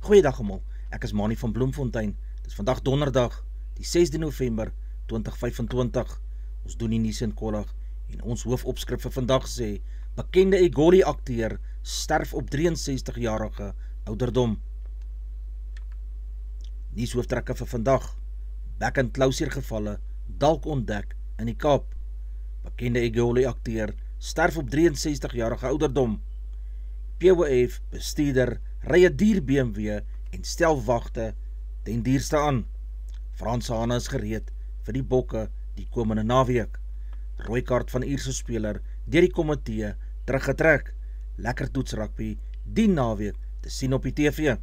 Goeiedag almal, ek is Mani van Bloemfontein. Dit is vandag donderdag, die 6de November 2025. Ons doen die nuus in kollig en ons hoofopskrif vir vandag sê: bekende Egoli akteur sterf op 63-jarige ouderdom. Nuushooftrekke vir vandag: back and closure gevalle dalk ontdek in die Kaap. Bekende Egoli akteur sterf op 63-jarige ouderdom. POF bestuurder ry 'n dier BMW en stel wagte ten duurste aan. Frans Hane is gereed vir die Bokke die komende naweek. Rooi kaart van Ierse speler deur die komitee teruggetrek. Lekker toets rugby die naweek te sien op die TV.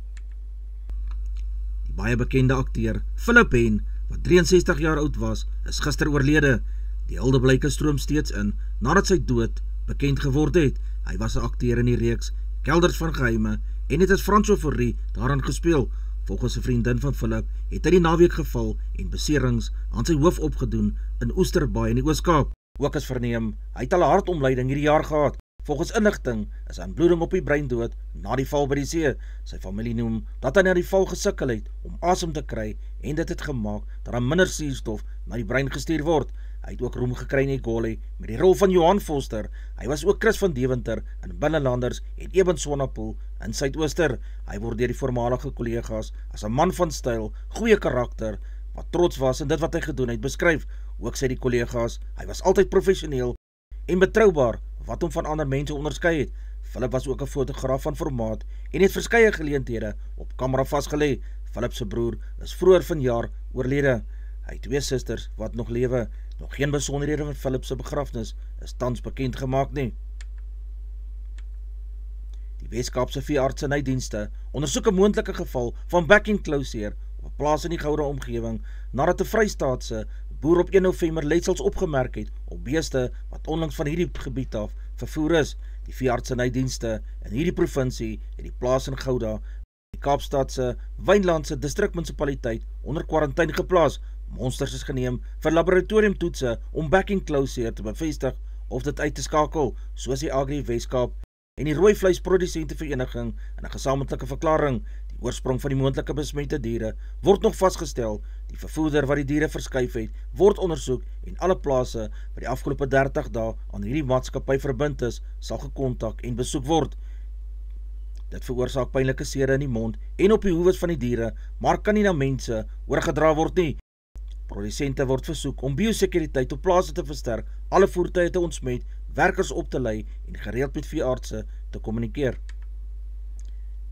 Die baie bekende akteur Philip Hen, wat 63 jaar oud was, is gister oorlede. Die huldeblyke stroom steeds in nadat sy dood bekend geword het. Hy was 'n akteur in die reeks Kelders van Geheime en het as Frans Euphorie daarin gespeel. Volgens 'n vriendin van Philip het hy die naweek geval en beserings aan sy hoof opgedoen in Oesterbaai in die Oos-Kaap. Ook is verneem, hy het al 'n hartomleiding hierdie jaar gehad. Volgens inligting is hy aan bloeding op die brein dood na die val by die see. Sy familie noem dat hy na die val gesukkel het om asem te kry en dit het gemaak dat daar minder suurstof na die brein gestuur word. Hy het ook roem gekry in Egoli met die rol van Johan Foster. Hy was ook Chris van Deventer in Binnelanders en Eben Swanepoel in Suidooster. Hy word deur die voormalige kollegas as 'n man van styl, goeie karakter, wat trots was in dit wat hy gedoen het, beskryf. Ook sê die kollegas, hy was altyd professioneel en betroubaar, wat hom van ander mense onderskei het. Philip was ook 'n fotograaf van formaat en het verskeie geleenthede op kamera vasgelê. Philip se broer is vroeër vanjaar oorlede. Hy het 2 susters wat nog lewe. Nog geen besonderhede van Philip se begrafnis is tans bekend gemaak nie. Die Weskaapse veeartsenydienste ondersoek 'n moontlike geval van back and closure op 'n plaas in die Gouda omgewing nadat 'n Vrystaatse boer op 1 November letsels opgemerk het op beeste wat onlangs van hierdie gebied af vervoer is. Die veeartsenydienste in hierdie provinsie het die plaas in Gouda, die Kaapstadse Wynlandse distrikmunisipaliteit, onder kwarantyne geplaas. Monsters is geneem vir laboratoriumtoetse om back and closure te bevestig of dit uit te skakel, soos die Agri Weskaap en die Rooi Vleisprodusente Vereniging in 'n gesamentlike verklaring. Die oorsprong van die moontlike besmette diere word nog vasgestel. Die vervoerder wat die diere verskuif het, word ondersoek en alle plase wat die afgelope 30 dae aan hierdie maatskappy verbind is, sal gekontak en besoek word. Dit veroorsaak pynlike sere in die mond en op die hoewe van die diere, maar kan nie na mense oorgedra word nie. Produsente word versoek om biosekuriteit op plase te versterk, alle voertuie te ontsmet, werkers op te lei en gereeld met veeartse te kommunikeer.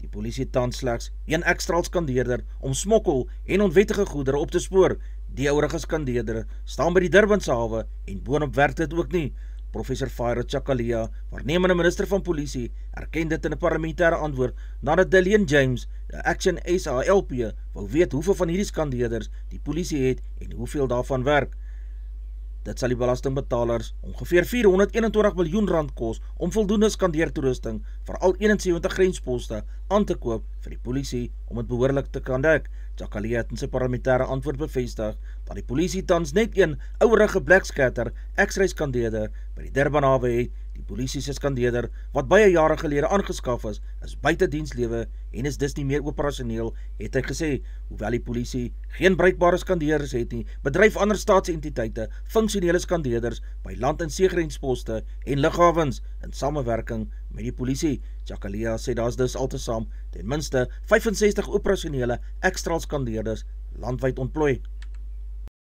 Die polisie het tans slegs 1 ekstra skandeerder om smokkel en onwettige goedere op te spoor. Die ouerige skandeerder staan by die Durbanse hawe en boonop werk dit ook nie. Professor Faira Chakalia, waarnemende minister van polisie, erken dit in 'n parlementêre antwoord nadat Delian James, die Action SALP, wou weet hoeveel van hierdie skandeerders die polisie het en hoeveel daarvan werk. Dit sal die belastingbetalers ongeveer R421 miljoen kos om voldoende skandeertoerusting vir al 71 grensposte aan te koop vir die polisie om dit behoorlik te kan dek. Chakalia het in sy parlementêre antwoord bevestig dat die polisie tans net 'n ouerige Black Scatter X-ray skandeerder by die Durban hawe het. Die polisie se skandeerder, wat baie jare gelede aangeskaf is buite dienslewe en is dus nie meer operasioneel, het hy gesê. Hoewel die polisie geen bruikbare skandeerders het nie, bedryf ander staatsentiteite funksionele skandeerders by land- en seegrensposte en lughawens in samewerking met die polisie. Chakalia sê daar is dus altesaam ten minste 65 operasionele ekstra skandeerders landwyd ontplooi.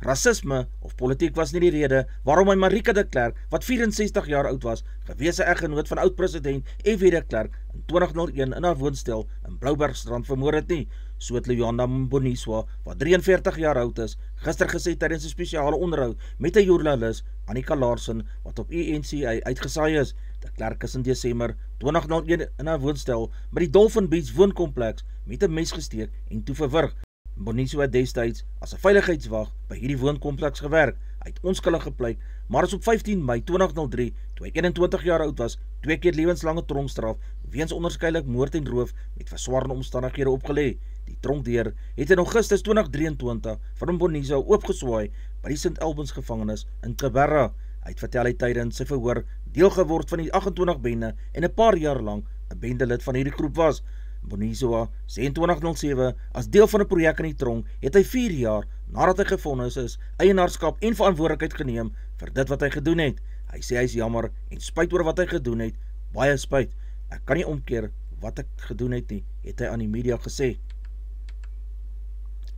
Rasisme of politiek was nie die rede waarom hy Marika de Klerk, wat 64 jaar oud was, gewese eggenoot van oud-president F.W. de Klerk, in 2001 in haar woonstel in Bloubergstrand vermoor het nie. So het Luyanda Mboniswa, wat 43 jaar oud is, gister gesê tydens 'n spesiale onderhoud met 'n joernalis, Annika Larsen, wat op ENCA uitgesaai is. De Klerk is in Desember 2001 in haar woonstel by die Dolphin Beach woonkompleks met 'n mes gesteek en toe verwrig. Mboniswa het destyds as 'n veiligheidswag by hierdie woonkompleks gewerk. Hy het onskuldig gepleit, maar is op 15 Mei 2003, toe hy 21 jaar oud was, 2 keer lewenslange tronkstraf weens onderskeidelik moord en roof met verswaarende omstandighede opgelê. Die tronkdeur het in Augustus 2023 vir Mboniswa oopgeswaai by die St. Albans gevangenis in Kibera. Hy het vertel hy tydens sy verhoor deel geword van die 28 bende en 'n paar jaar lank 'n bendelid van hierdie groep was. Bonizoa 2607 as deel van 'n projek in die tronk het hy 4 jaar nadat hy gevonnis is, eienaarskap en verantwoordelikheid geneem vir dit wat hy gedoen het. Hy sê hy is jammer en spyt oor wat hy gedoen het, baie spyt. Ek kan nie omkeer wat ek gedoen het nie, het hy aan die media gesê.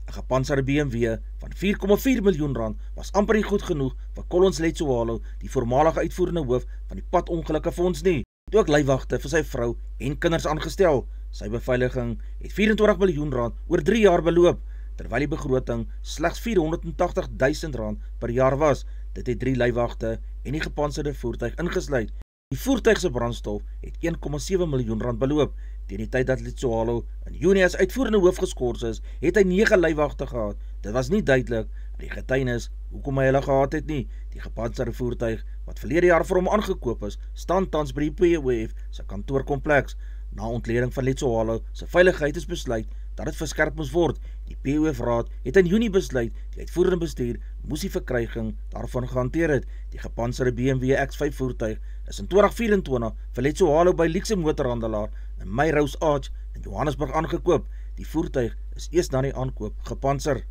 'n Gepantserde BMW van 4,4 miljoen rand was amper nie goed genoeg vir Collins Letsoalo, die voormalige uitvoerende hoof van die padongelukke fonds nie. Toe ook leiwagte vir sy vrou en kinders aangestel. Sy beveiliging het 24 miljoen rand oor 3 jaar beloop, terwyl die begroting slegs 480.000 rand per jaar was. Dit het 3 leiwagte en die gepantserde voertuig ingesluit. Die voertuig se brandstof het 1,7 miljoen rand beloop. Teen die tyd dat Letsoalo in Junie as uitvoerende hoof geskort is, het hy 9 leiwagte gehad. Dit was nie duidelik die getuienis hoekom hy hulle gehad het nie. Die gepantserde voertuig wat verlede jaar vir hom aangekoop is, staan tans by die POF se kantoorkompleks. Na ontleding van Letsoalo se veiligheid is besluit dat dit verskerp moes word. Die POF-raad het in Junie besluit die uitvoerende bestuur moes die verkryging daarvan gehanteer het. Die gepantserde BMW X5 voertuig is in 2024 vir Letsoalo by Luxe motorhandelaar in Meyrose Arch in Johannesburg aangekoop. Die voertuig is eers na die aankoop gepantser.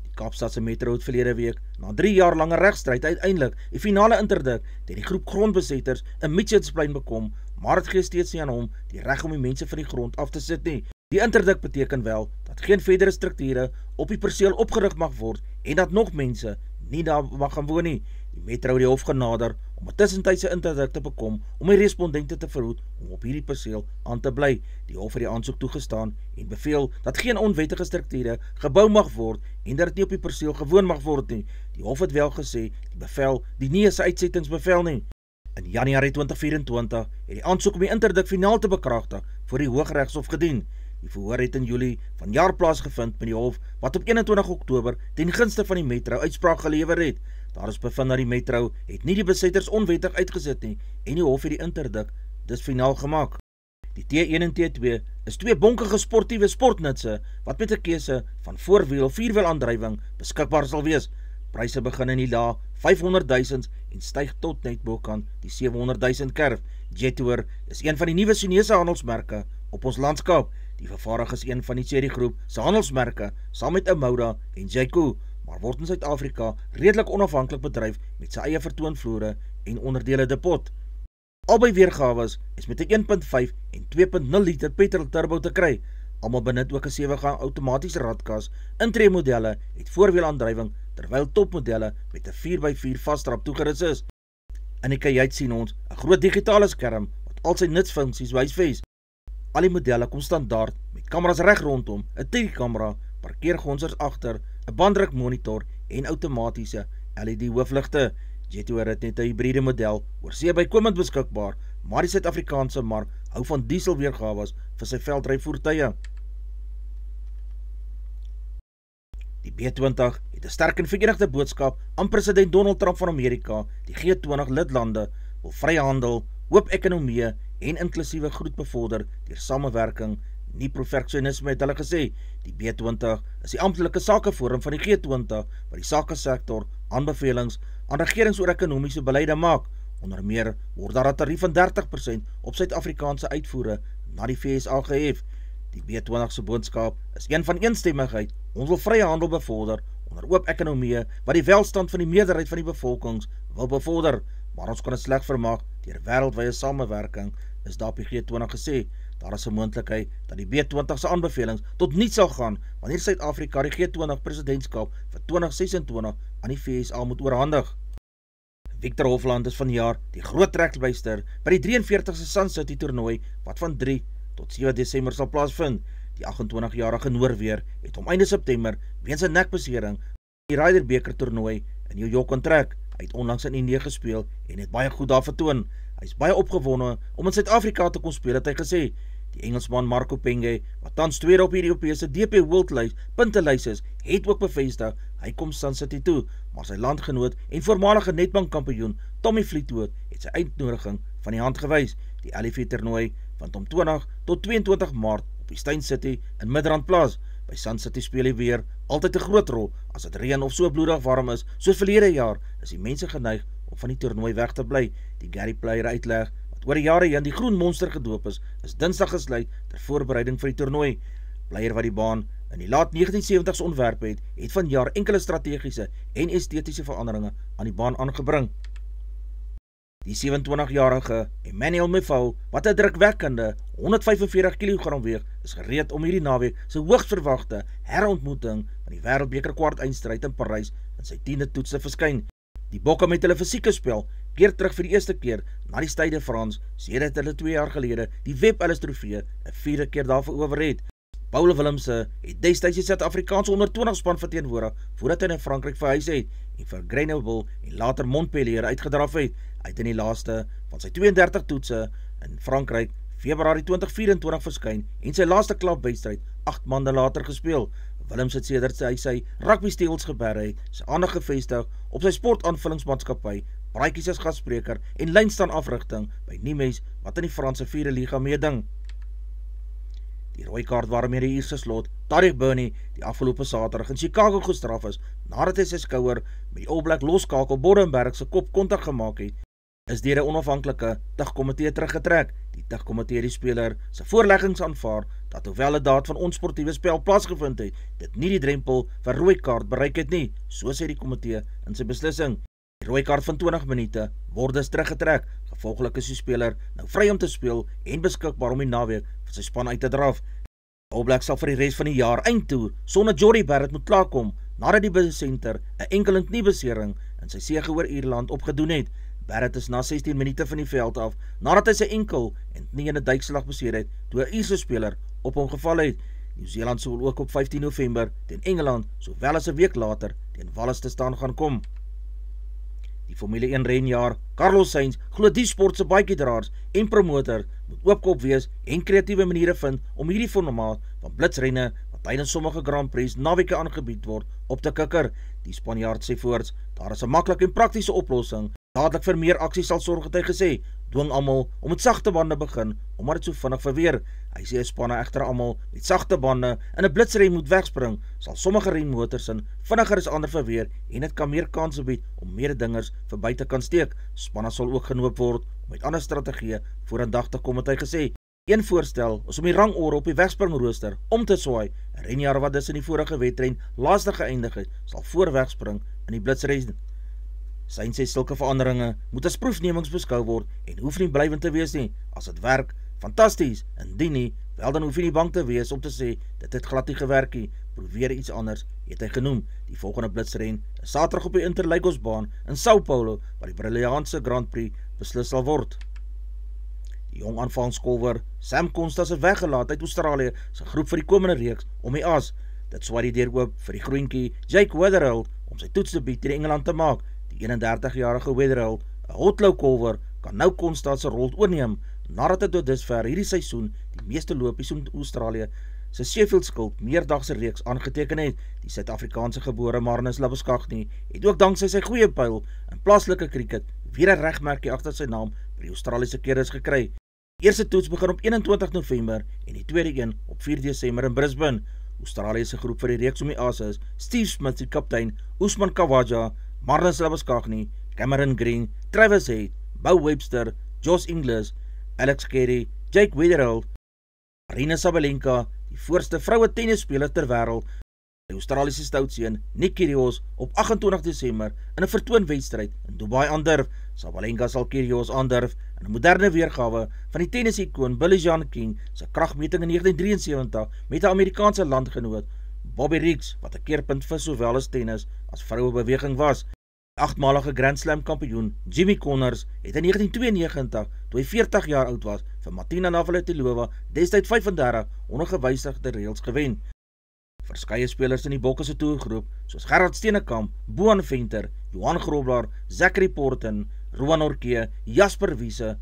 Die Kaapstadse Metro het verlede week na 3 jaar lange regstryd uiteindelik die finale interdik teen die groep grondbesetters in Mitchells-Plain bekom, maar het gee steeds nie aan hom die reg om die mense van die grond af te sit nie. Die interdik beteken wel dat geen verdere strukture op die perseel opgerig mag word en dat nog mense nie daar mag gaan woon nie. Die Metro het die hof genader om 'n tussentydse interdik te bekom om die respondente te verhoed om op hierdie perseel aan te bly. Die hof het die aansoek toegestaan en beveel dat geen onwettige strukture gebou mag word en dat dit nie op die perseel gewoon mag word nie. Die hof het wel gesê die bevel die nie is 'n uitsettingsbevel nie. In Januarie 2024 het die aansoek om die interdik finaal te bekragtig voor die Hooggeregshof gedien. Die verhoor het in Julie vanjaar plaasgevind met die hof wat op 21 Oktober ten gunste van die Metro uitspraak gelewer het. Daar is bevind dat die Metro het nie die besetters onwettig uitgesit nie en die hof het die interdik dus finaal gemaak. Die T1 en T2 is 2 bonkige sportiewe sportnutse wat met 'n keuse van voorwiel of vierwiel aandrywing beskikbaar sal wees. Pryse begin in die lae 500.000 en styg tot net bokant die 700.000 kerf. Jetour is een van die nuwe Chinese handelsmerke op ons landskap. Die vervaardig is een van die Chery groep se handelsmerke saam met Amoda en Jayco, maar word in Suid-Afrika redelik onafhanklik bedryf met sy eie vertoonvloere en onderdele depot. Albei weergawes is met 'n 1.5 en 2.0 liter petrol turbo te kry. Almal benut ook 'n 7-gang outomatiese radkas. Intree modelle het voorwielaandrywing, terwyl topmodelle met 'n 4x4 vasdrap toegerus is. In die kajuit sien ons 'n groot digitale skerm wat al sy nutsfunksies wysfees. Al die modelle kom standaard met kameras reg rondom, 'n telekamera, parkeergonsers agter, 'n banddrukmonitor en outomatiese LED hoofligte. Jetour het net 'n hibriede model oor see bykomend beskikbaar, maar die Suid-Afrikaanse mark hou van dieselweergawe vir sy veldryvoertuie. Die B20 het 'n sterk en verenigde boodskap aan president Donald Trump van Amerika. Die G20 lidlande wil vrye handel, oop ekonomie en inklusiewe groei bevorder deur samewerking, nie perfeksionisme, het hulle gesê. Die B20 is die amptelike sakeforum van die G20 wat die sakesektor aanbevelings aan regerings oor ekonomiese beleide maak. Onder meer word daar 'n tarief van 30% op Suid-Afrikaanse uitvoere na die VSA gehef. Die B20 se boodskap is een van eensstemmigheid. Ons wil vrye handel bevorder onder oop ekonomie wat die welstand van die meerderheid van die bevolkings wil bevorder, maar ons kan dit slegs vermag deur wêreldwye samewerking, is daar op die G20 gesê. Daar is 'n moontlikheid dat die B20 se aanbevelings tot niets sal gaan wanneer Suid-Afrika die G20 presidentskap vir 2026 aan die VSA moet oorhandig. Victor Hofland is vanjaar die groot trekpleister by die 43ste Sun City toernooi wat van 3 tot 7 Desember sal plaasvind. Die 28-jarige Noorweer het om einde September weens 'n nekbesering die Ryder Beker toernooi in New York onttrek. Hy het onlangs in Indië gespeel en het baie goed daar vertoon. Hy is baie opgewonde om in Suid-Afrika te kon speel, het hy gesê. Die Engelsman Marco Penge, wat tans tweede op die Europese DP World puntelys is, het ook bevestig hy kom Sun City toe, maar sy landgenoot en voormalige netbankkampioen Tommy Fleetwood het sy uitnodiging van die hand gewys. Die LIV toernooi vind om 20 tot 22 Maart op die Stein City in Midrand plaas. By Sun City speel die weer altyd 'n groot rol. As dit reën of so bloedig warm is, soos verlede jaar, is die mense geneig om van die toernooi weg te bly. Die Gary Player uitleg wat wat oor die jare heen die groen monster gedoop is Dinsdag gesluit ter voorbereiding vir die toernooi. Bleier wat die baan in die laat 1970s ontwerp het vanjaar enkele strategiese en estetiese veranderinge aan die baan aangebring. Die 27-jarige Emmanuel Mefou, wat 'n drukwekkende 145 kg weeg, is gereed om hierdie naweek sy hoogs verwagte herontmoeting in die Wêreldbeker kwartfinale in Parys in sy 10de toets te verskyn. Die Bokke met hulle fisieke spel keer terug vir die eerste keer na die Stade de France sedert hulle 2 jaar gelede die Webb Ellis trofee 'n 4de keer daarvoor oor het. Paul Willemse het destyds die Suid-Afrikaanse onder 20 span verteenwoordig voordat hy in Frankryk verhuis het en vir Grenoble en later Montpellier uitgedraf het. Hy het in die laaste van sy 32 toetse in Frankryk Februarie 2024 verskyn en sy laaste klapwedstryd 8 maande later gespeel. Willems het sedert sy rugby steels geberre het sy aandag gevestig op sy sportaanvullingsmaatskappy, praatjies as gasspreker en lynstaan afrigting by Nimes wat in die Franse 4de liga meeding. Die rooi kaart waarmee die Ierse slot, Tariq Burney, die afgelope Saterdag in Chicago gestraf is, nadat hy sy skouer met die All Black loskakel Bodenberg se kop kontak gemaak het, is deur 'n onafhanklike tugkomitee teruggetrek. Die tugkomitee het die speler se voorleggings aanvaar dat hoewel 'n daad van onsportiewe spel plaasgevind het, dit nie die drempel vir rooi kaart bereik het nie, so sê die komitee in sy beslissing. Die rooi kaart van 20 minute word dus teruggetrek. Gevolglik is die speler nou vry om te speel en beskikbaar om die naweek vir sy span uit te draf. All Blacks sal vir die res van die jaar eindtoer sonder Jordie Barrett moet klaarkom nadat die besenter 'n enkele kniebesering in sy sege oor Ierland opgedoen het. Barrett is na 16 minute van die veld af nadat hy sy enkel en knie in 'n duikslag beseer het toe 'n Ierse speler op hom geval het. Nieu-Seeland sal ook op 15 November teen Engeland sowel as 'n week later teen Wales te staan gaan kom. Die Formule 1 renjaar, Carlos Sainz, glo die sport se baadjiedraers en promoters moet oopkop wees en kreatiewe maniere vind om hierdie formaat van blitsrenne wat tydens sommige Grand Prix naweke aangebied word op te kikker. Die Spanjaard sê voorts, daar is 'n maklike en praktiese oplossing. Dadelik vir meer aksie sal sorg, het hy gesê, dwing almal om met sagte bande begin, omdat dit so vinnig verweer. Hy sê spanne egter almal met sagte bande in 'n blitsren moet wegspring, sal sommige renmotors vinniger as ander verweer en dit kan meer kanse bied om mededingers verby te kan steek. Spanne sal ook genoop word om met ander strategieë vorendag te kom, het hy gesê. Een voorstel is om die rangorde op die wegspringrooster om te swaai. 'n renjaer wat dus in die vorige wedren laaste geëindig het, sal voor wegspring in die blitsren. Sainz sê sulke veranderinge moet as proefnemings beskou word en hoef nie blywend te wees nie. As dit werk, fantasties, indien nie, wel dan hoef jy nie bang te wees om te sê, dit het glad nie gewerk nie, probeer iets anders, het hy genoem. Die volgende blitsren is Saterdag op die Interlagosbaan in Sao Paulo, waar die Brilliantse Grand Prix beslis sal word. Die jong aanvangskolwer Sam Constas het weggelaat uit Australië se groep vir die komende reeks om die as. Dit swaai die deur oop vir die groentjie Jake Weatherall om sy toetsdebuut teen Engeland te maak. Die 31-jarige Weatherall, 'n hotlow kolwer, kan nou Constas se rol oorneem nadat hy tot dusver hierdie seisoen die meeste lopies in Australië se Sheffield Shield meerdagse reeks aangeteken het. Die Suid-Afrikaanse gebore Marnus Labuschagne het ook danksy sy goeie pyl in plaaslike krieket weer 'n regmerkie agter sy naam by die Australiese keerders gekry. Die eerste toets begin op 21 November en die tweede een op 4 Desember in Brisbane. Australië se groep vir die reeks om die as is Steve Smith, die kaptein, Usman Khawaja, Marnus Labuschagne, Cameron Green, Travis Head, Bo Webster, Josh Inglis, Alex Carey, Jake Weatherall, Aryna Sabalenka, die voorste vroue tennisspeler ter wêreld, die Australiese stoutseun Nick Kyrgios op 28 Desember in 'n vertoonwedstryd in Dubai aandurf. Sabalenka sal Kyrgios aandurf in 'n moderne weergawe van die tennisikoon Billie Jean King se kragmeting in 1973 met 'n Amerikaanse landgenoot, Bobby Riggs, wat 'n keerpunt vir sowel as tennis as vroue beweging was. Die 8-malige Grand Slam kampioen Jimmy Connors het in 1992, toe hy 40 jaar oud was, vir Martina Navratilova destyds 35 onder gewysigde reëls gewen. Verskeie spelers in die Bokke se toergroep, soos Gerard Steenekamp, Boan Venter, Johan Grobler, Zachary Porten, Rowan Orkee, Jasper Wiese,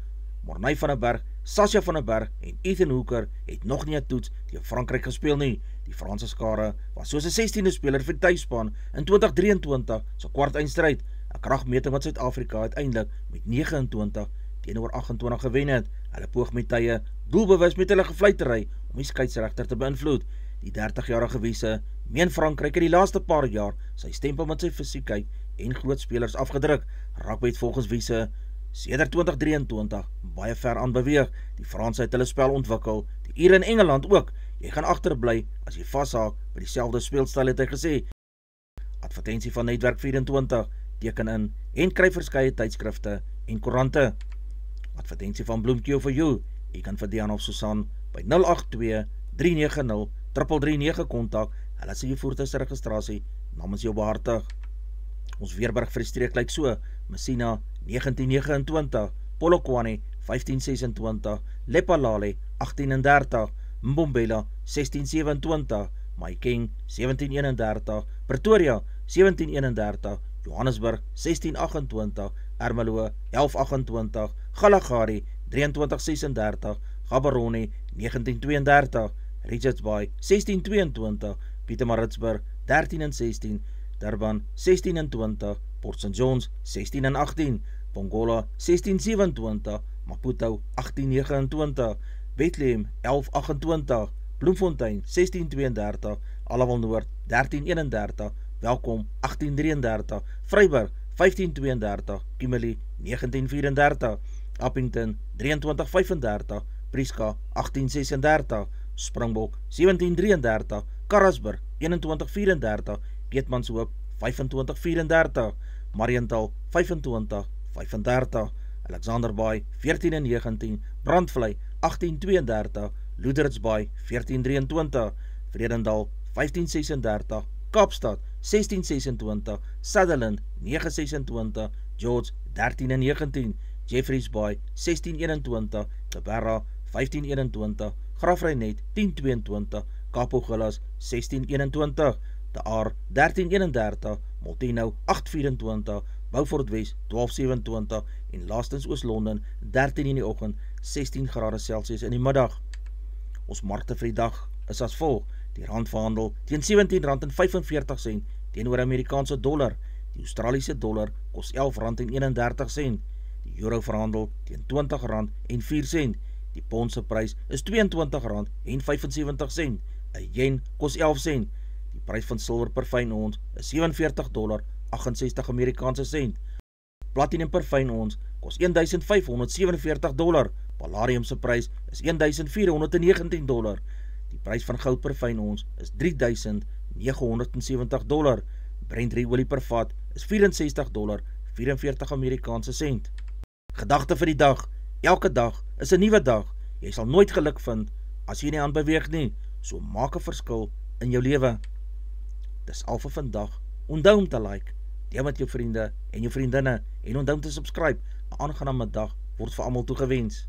Morney van der Berg, Sasha van der Berg en Ethan Hooker het nog nie 'n toets teen Frankryk gespeel nie. Die Franse skare was soos 'n 16de speler vir die tuisspan in 2023 se kwartfinale, 'n kragmeting wat Suid-Afrika uiteindelik met 29 teenoor 28 gewen het. Hulle poog met tye doelbewus met hulle gefluitery om die skeieregter te beïnvloed. Die 30-jarige Wiese meen Frankryk het die laaste paar jaar sy stempel met sy fisiekheid en groot spelers afgedruk. Rugby het volgens Wiese sedert 2023 baie ver aan beweeg. Die Franse het hulle spel ontwikkel, die Ire in Engeland ook. Jy gaan agterbly as jy vashaak by dieselfde speelstyl, het hy gesê. Advertensie van Netwerk 24, teken in en kry verskeie tydskrifte en koerante. Advertensie van Bloemkeel vir jou. Jy kan vir Dian of Susan by 082-390-339 kontak. Hulle sê jou voertuigregistrasie namens jou behartig. Ons Weerberg vir die streek lyk so: Messina 1929, Polokwane 1526, Lephalale 1830, Mbombela 1627, Mahikeng 1731, Pretoria 1731, Johannesburg 1628, Ermelo 1128, Galagari 2336, Gaborone 1932, Richards Bay 1622, Pietermaritzburg 13 en 16, Durban 16 en 20, Port St. John's 16 en 18, Pongola 1627, Maputo 1829, Bethlehem 1128, Bloemfontein 1632, Allewil Noord 1331, Welkom 1833, Vryburg 1532, Kimberley 1934, Appington 2335, Prieska 1836, Springbok 1733, Karasburg 2134, Keetmanshoop 2534, Mariental 2535, Alexanderbaai 14 en 19, Brandvlei 1832, Loedertsbaai 1423, Vredendal 1536, Kaapstad 1626, Sutherland 926, George 13 en 19, Jeffreys Bay 1621, Taberra 1521, Grafreinet 1022, Kapogillas 1621, De Aar 1331, Molteno 824, Beaufort West 1227 en laastens Oos-London 13 in die oggend, 16 grade Celsius in die middag. Ons markte vir die dag is as volg: die rand verhandel teen R17.45 teenoor Amerikaanse dollar, die Australiese dollar kos R11.31, die euro verhandel teen R20.04, die pondse prys is R22.75, 'n yen kos 11 sent, die prys van silwer per fyn ons is $47.68 Amerikaanse sent, platinum per fyn ons kos $1,547, palladium se prys is $1,419, die prys van goud per fyn ons is $3,970, Brent olie per vat is $64.44 Amerikaanse sent. Gedagte vir die dag: elke dag is 'n nuwe dag. Jy sal nooit geluk vind as jy nie aan beweeg nie, so maak 'n verskil in jou lewe. Dis al vir vandag. Onthou om te like, deel met jou vriende en jou vriendinne en onthou om te subscribe. 'n Aangename dag word vir almal toegewens.